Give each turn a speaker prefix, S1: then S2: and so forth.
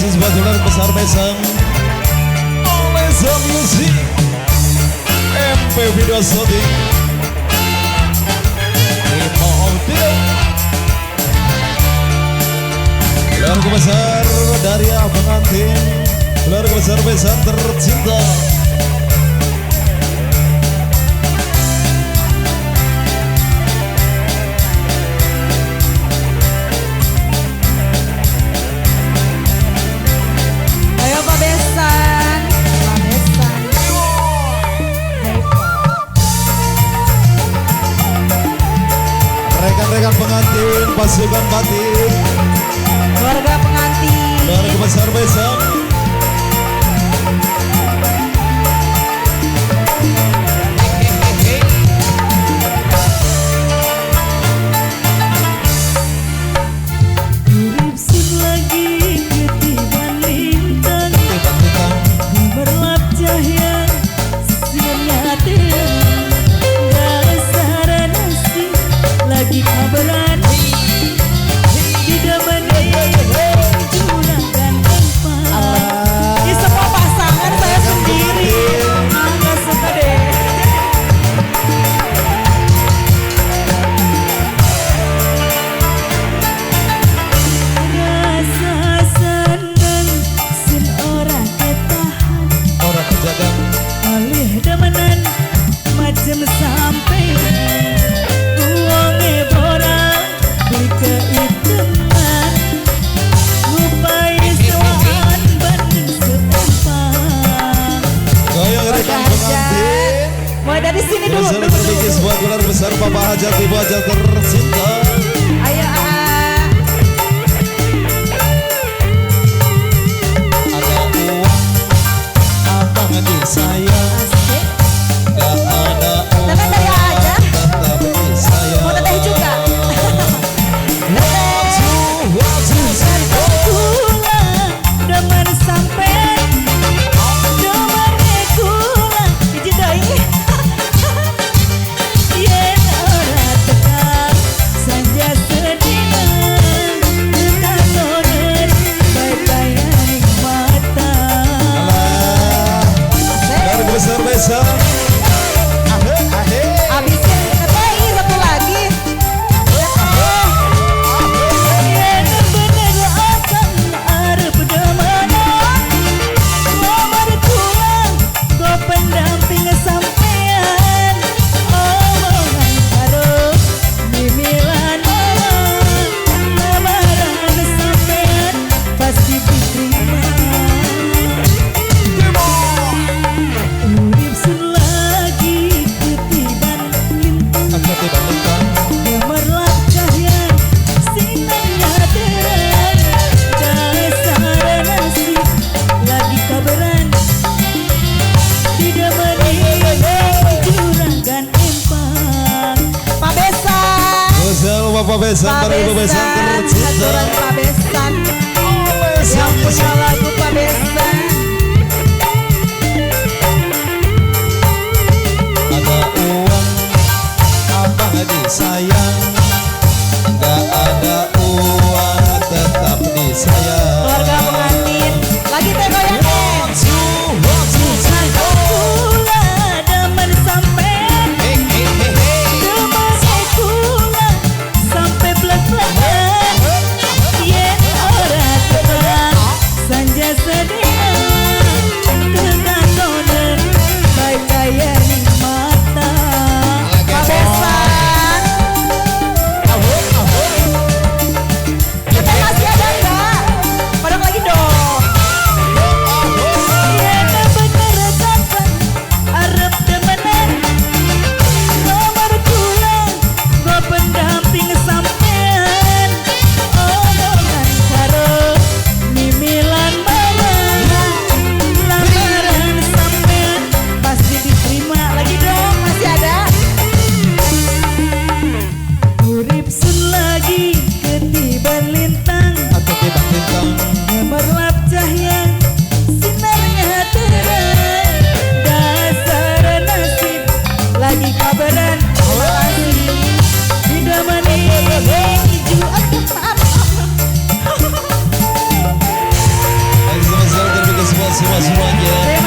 S1: sebuah dolar besar besan oleh Zam Music MP Video Shooting Imo Audio. Keluarga besar dari pengantin, keluarga besar besan tercinta. Rekan-rekan pengantin, pasukan batin,
S2: keluarga pengantin,
S1: keluarga besar besan.
S2: Dari sini dulu.
S1: Sebuah gelar besar Bapak Hajat Ibu Hajat tercinta.
S2: Ayo
S1: ada uang abang di saya. Gak ada uang tetap di saya.
S2: mau teteh juga. Demen sampai
S1: Bapak Besan, para Ibu Besan tercinta.
S2: Pak Besan yang punya lagu Pak Besan.
S1: Ada uang abang disayang, gak ada uang tetap disayang.
S2: Keluarga pengantin lagi teh goyang deh.
S1: aja.